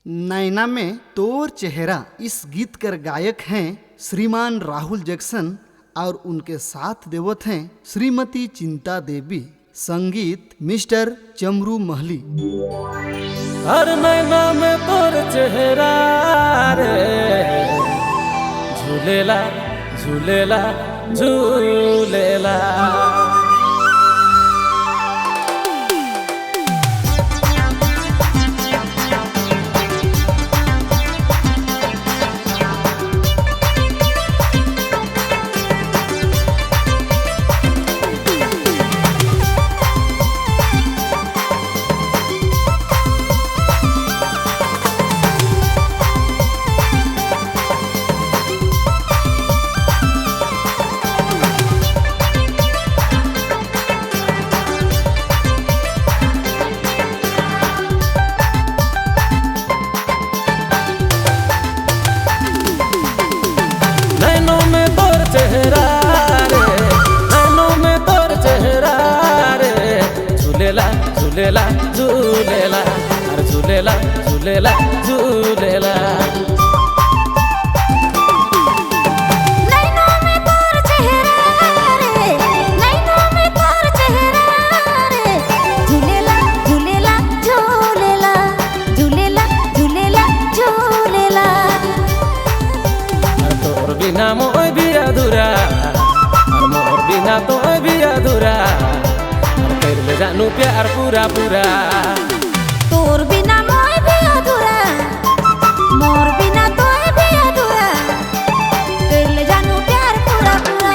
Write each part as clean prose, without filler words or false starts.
नैना में तोर चेहरा इस गीत कर गायक हैं श्रीमान राहुल जैक्सन और उनके साथ देवत हैं श्रीमती चिंता देवी। संगीत मिस्टर चमरू महली। हर नैना में तोर चेहरा रे झूलेला झूलेला झूलेला। झूलेला झूलेला अरे झूलेला झूलेला झूलेला। नैनों में तोर चेहरा रे, नैनों में तोर चेहरा रे, झूलेला झूलेला झूलेला, झूलेला झूलेला झूलेला। अरे तोर बिना मोय भी अधूरा, अरे मोर बिना तोय भी अधूरा। ले जानू प्यार पूरा पूरा। तोर बिना मोय भी अधूरा, मोर बिना तोय भी अधूरा। तेरे ले जानू प्यार पूरा पूरा।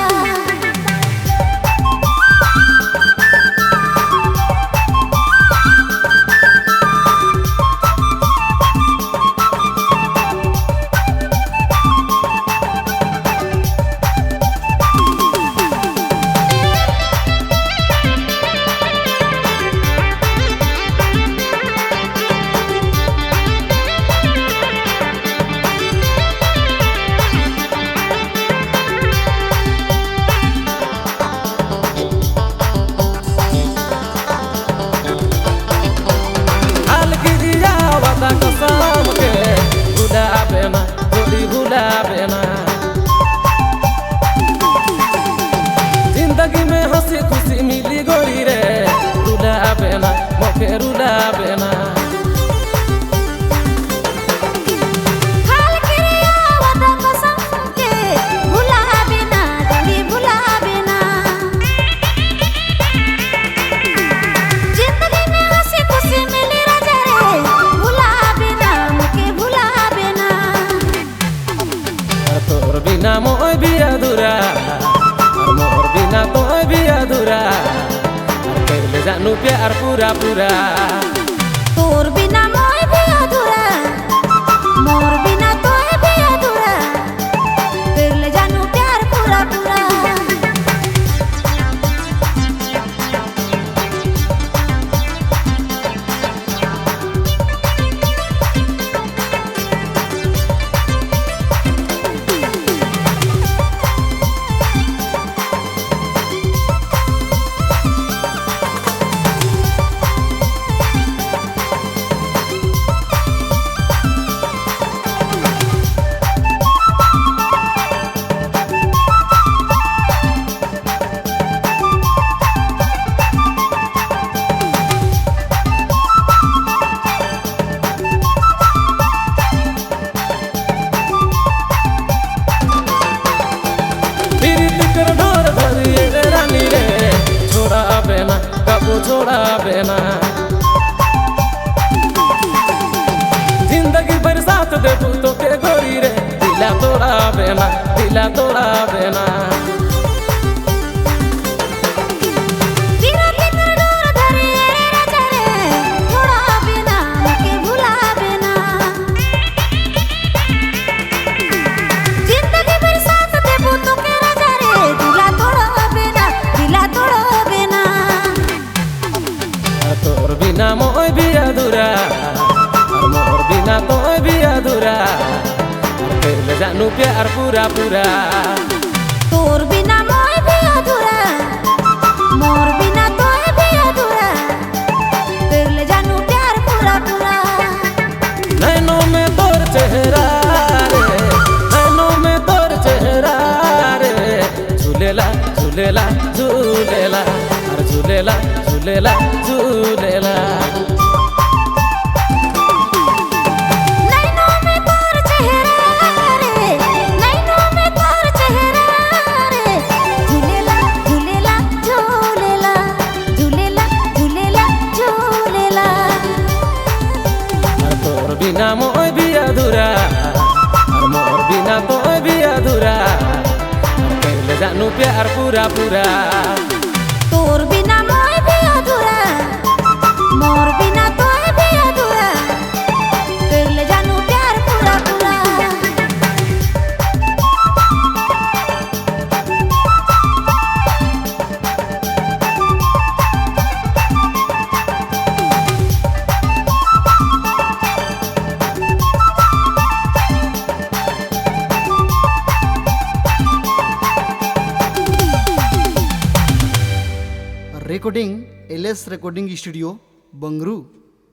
जिंदगी में हंसी खुशी मिली गोरी रे, रुला बेना मोके रुला बेना। हाल किरिया वदा कसम के भुला बिना जोड़ी भुला बिना। जिंदगी में हंसी खुशी मिली राजा रे, भुला बिना मुके भुला बिना। तोर बिना मोय भी अधूरा, मोर बिना तोय भी अधूरा। तेरे ले जानू प्यार पूरा पूरा। तोर बिना मोय भी अधूरा, मोर बिना तोय भी अधूरा। तेरे ले जानू प्यार पूरा पूरा। छोड़ा बेना जिंदगी बरसात दे तो के गोरी रे, दिला तोड़ा बेना दिला तोड़ा बेना। तोर बिना मोय भी अधूरा, मोर बिना तोय भी अधूरा। तेरे ले जानू प्यार पूरा पूरा। तोर बिना मोय भी अधूरा, मोर बिना तोय भी अधूरा। तेरे ले जानू प्यार पूरा पूरा। नैनों झूलेला झूलेला अरे झूलेला झूलेला झूलेला नैनों में तोर चेहरा रे नैनों में तोर चेहरा रे झूलेला झूलेला झूलेला झूलेला झूलेला झूलेला अरे तोर बिना मोय भी अधूरा अरे मोर बिना तोय भी अधूरा अरे कैले जानू प्यार पूरा पूरा तोर बिना मोय भी अधूरा मोर बिना तोय भी अधूरा कैले जानू प्यार पूरा पूरा recording LS Recording Studio, Bangru.